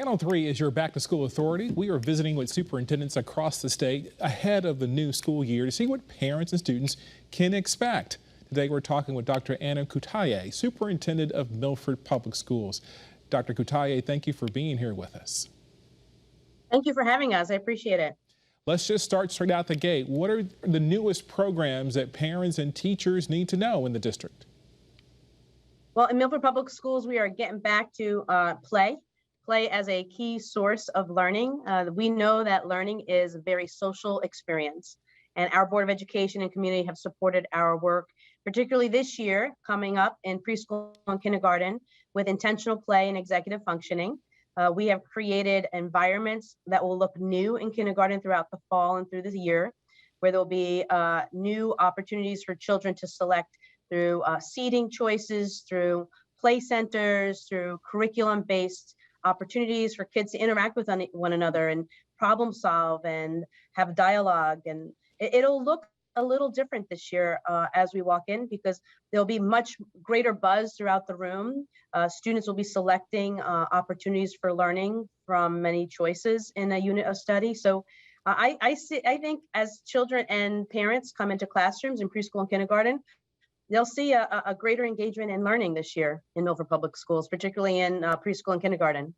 Channel 3 is your back-to-school authority. We are visiting with superintendents across the state ahead of the new school year to see what parents and students can expect. Today we're talking with Dr. Anna Kutaye, superintendent of Milford Public Schools. Dr. Kutaye, thank you for being here with us. Thank you for having us. I appreciate it. Let's just start straight out the gate. What are the newest programs that parents and teachers need to know in the district? Well, in Milford Public Schools, we are getting back to play as a key source of learning. We know that learning is a very social experience, and our Board of Education and Community have supported our work, particularly this year coming up in preschool and kindergarten with intentional play and executive functioning. We have created environments that will look new in kindergarten throughout the fall and through the year, where there'll be new opportunities for children to select through seating choices, through play centers, through curriculum-based opportunities for kids to interact with one another and problem solve and have dialogue. And it'll look a little different this year as we walk in, because there'll be much greater buzz throughout the room. Students will be selecting opportunities for learning from many choices in a unit of study. So I think as children and parents come into classrooms in preschool and kindergarten, they'll see a greater engagement in learning this year in Milford Public Schools, particularly in preschool and kindergarten.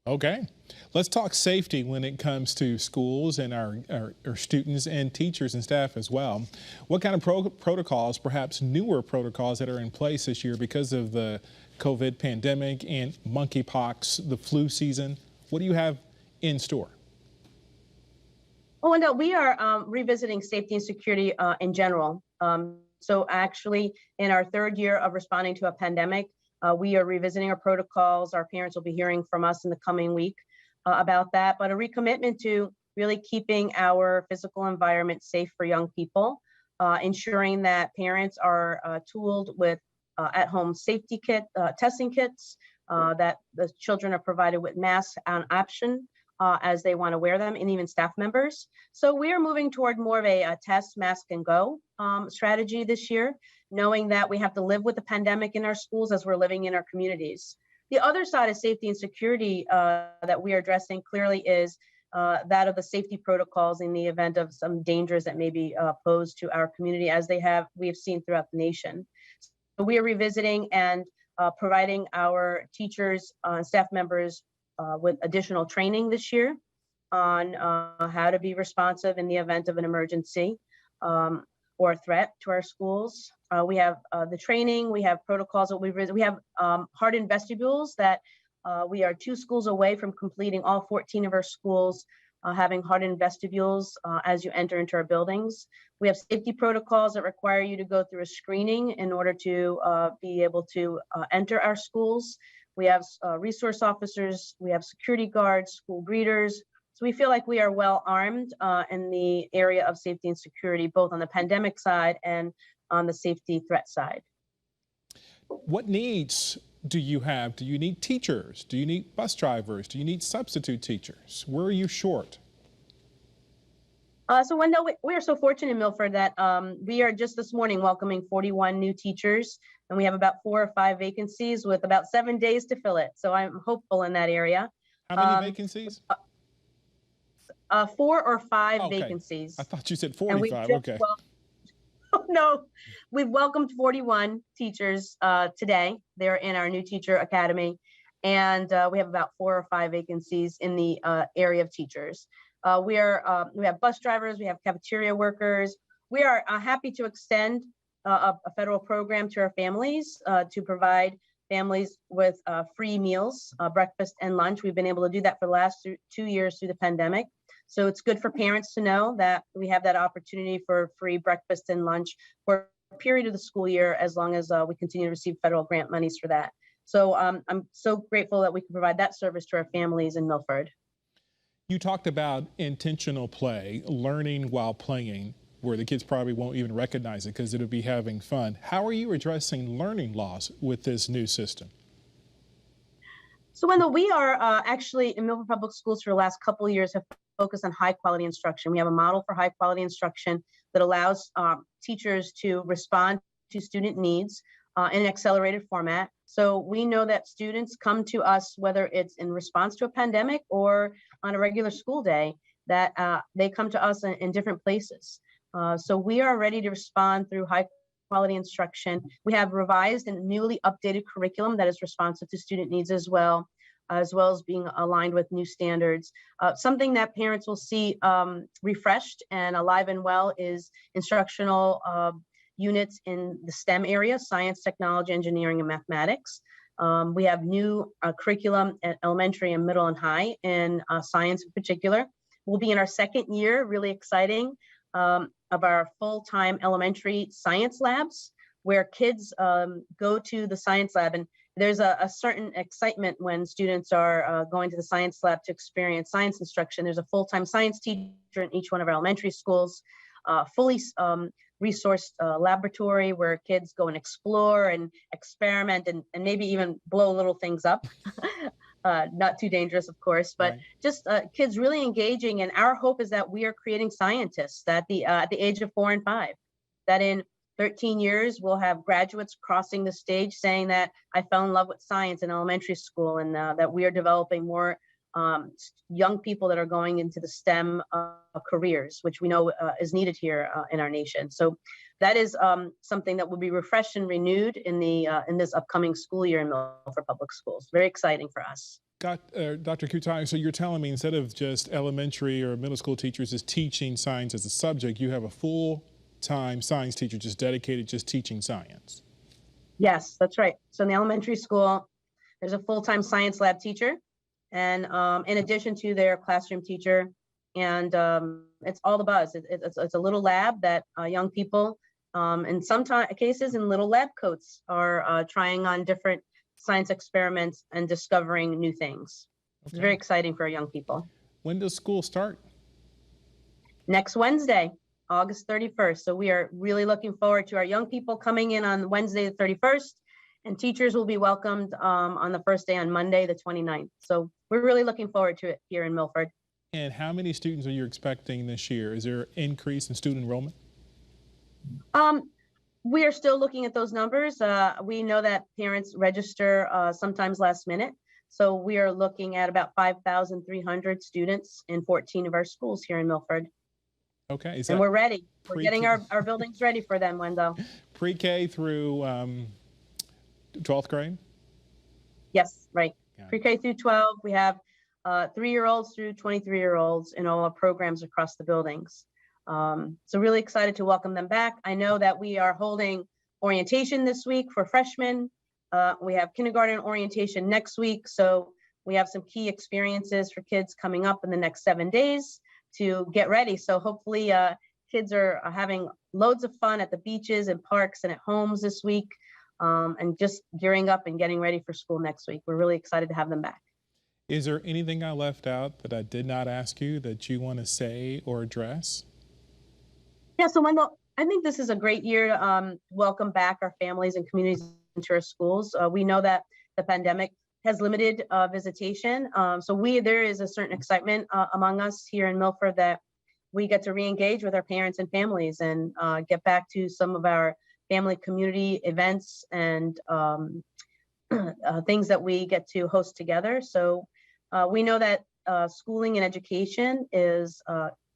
Okay, let's talk safety when it comes to schools and our students and teachers and staff as well. What kind of protocols, perhaps newer protocols that are in place this year because of the COVID pandemic and monkeypox, the flu season? What do you have in store? Oh, no, we are revisiting safety and security in general. So actually, in our third year of responding to a pandemic, we are revisiting our protocols. Our parents will be hearing from us in the coming week about that, but a recommitment to really keeping our physical environment safe for young people, ensuring that parents are tooled with at-home safety kit, testing kits, that the children are provided with masks on option as they want to wear them, and even staff members. So we are moving toward more of a test, mask, and go strategy this year, knowing that we have to live with the pandemic in our schools as we're living in our communities. The other side of safety and security that we are addressing clearly is that of the safety protocols in the event of some dangers that may be posed to our community, as we have seen throughout the nation. So we are revisiting and providing our teachers and staff members with additional training this year on how to be responsive in the event of an emergency or a threat to our schools. We have the training, we have protocols that we have hardened vestibules that we are 2 schools away from completing all 14 of our schools having hardened vestibules as you enter into our buildings. We have safety protocols that require you to go through a screening in order to be able to enter our schools. We have resource officers, we have security guards, school greeters. So we feel like we are well armed in the area of safety and security, both on the pandemic side and on the safety threat side. What needs do you have? Do you need teachers? Do you need bus drivers? Do you need substitute teachers? Where are you short? So Wendell, we are so fortunate in Milford that we are just this morning welcoming 41 new teachers, and we have about 4 or 5 vacancies with about 7 days to fill it. So I'm hopeful in that area. How many vacancies? 4 or 5 okay. vacancies. I thought you said 45, okay. No, we've welcomed 41 teachers today. They're in our new teacher academy, and we have about 4 or 5 vacancies in the area of teachers. We have bus drivers, we have cafeteria workers. We are happy to extend a federal program to our families to provide families with free meals, breakfast and lunch. We've been able to do that for the last 2 years through the pandemic. So it's good for parents to know that we have that opportunity for free breakfast and lunch for a period of the school year, as long as we continue to receive federal grant monies for that. So I'm so grateful that we can provide that service to our families in Milford. You talked about intentional play, learning while playing, where the kids probably won't even recognize it because it'll be having fun. How are you addressing learning loss with this new system? So Wendell, we are actually in Milford Public Schools for the last couple of years have focused on high quality instruction. We have a model for high quality instruction that allows teachers to respond to student needs in an accelerated format. So we know that students come to us, whether it's in response to a pandemic or on a regular school day, that they come to us in different places. So we are ready to respond through high quality instruction. We have revised and newly updated curriculum that is responsive to student needs as well as being aligned with new standards. Something that parents will see refreshed and alive and well is instructional units in the STEM area: science, technology, engineering, and mathematics. We have new curriculum at elementary and middle and high in science in particular. We'll be in our second year, really exciting, of our full-time elementary science labs, where kids go to the science lab, and there's a certain excitement when students are going to the science lab to experience science instruction. There's a full-time science teacher in each one of our elementary schools, fully resourced laboratory where kids go and explore and experiment and maybe even blow little things up. Not too dangerous, of course, but just kids really engaging. And our hope is that we are creating scientists at the age of 4 and 5, that in 13 years, we'll have graduates crossing the stage saying that I fell in love with science in elementary school, and that we are developing more young people that are going into the STEM careers, which we know is needed here in our nation. So that is something that will be refreshed and renewed in this upcoming school year in Milford Public Schools. Very exciting for us. Dr. Kutai, so you're telling me instead of just elementary or middle school teachers is teaching science as a subject, you have a full-time science teacher just dedicated just teaching science? Yes, that's right. So in the elementary school, there's a full-time science lab teacher, and in addition to their classroom teacher, and it's all the buzz. It's a little lab that young people, in some cases in little lab coats, are trying on different science experiments and discovering new things. It's very exciting for our young people. When does school start? Next Wednesday, August 31st. So we are really looking forward to our young people coming in on Wednesday the 31st, and teachers will be welcomed on the first day on Monday the 29th. So we're really looking forward to it here in Milford. And how many students are you expecting this year? Is there an increase in student enrollment? We are still looking at those numbers. We know that parents register sometimes last minute. So we are looking at about 5,300 students in 14 of our schools here in Milford. Okay. And we're ready. We're getting our buildings ready for them, Wendell. Pre-K through 12th grade? Yes, right. Pre-K through 12. We have 3-year-olds through 23-year-olds in all our programs across the buildings. So really excited to welcome them back. I know that we are holding orientation this week for freshmen. We have kindergarten orientation next week. So we have some key experiences for kids coming up in the next 7 days to get ready. So hopefully kids are having loads of fun at the beaches and parks and at homes this week, and just gearing up and getting ready for school next week. We're really excited to have them back. Is there anything I left out that I did not ask you that you want to say or address? Yeah, so Wendell, I think this is a great year to welcome back our families and communities into our schools. We know that the pandemic has limited visitation. So there is a certain excitement among us here in Milford that we get to re-engage with our parents and families and get back to some of our family community events and things that we get to host together. So we know that schooling and education is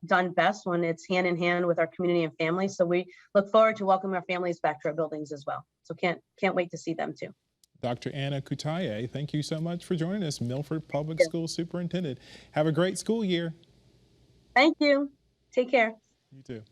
done best when it's hand in hand with our community and family. So we look forward to welcoming our families back to our buildings as well. So can't wait to see them too. Dr. Anna Kutaye, thank you so much for joining us, Milford Public School Superintendent. Have a great school year. Thank you. Take care. You too.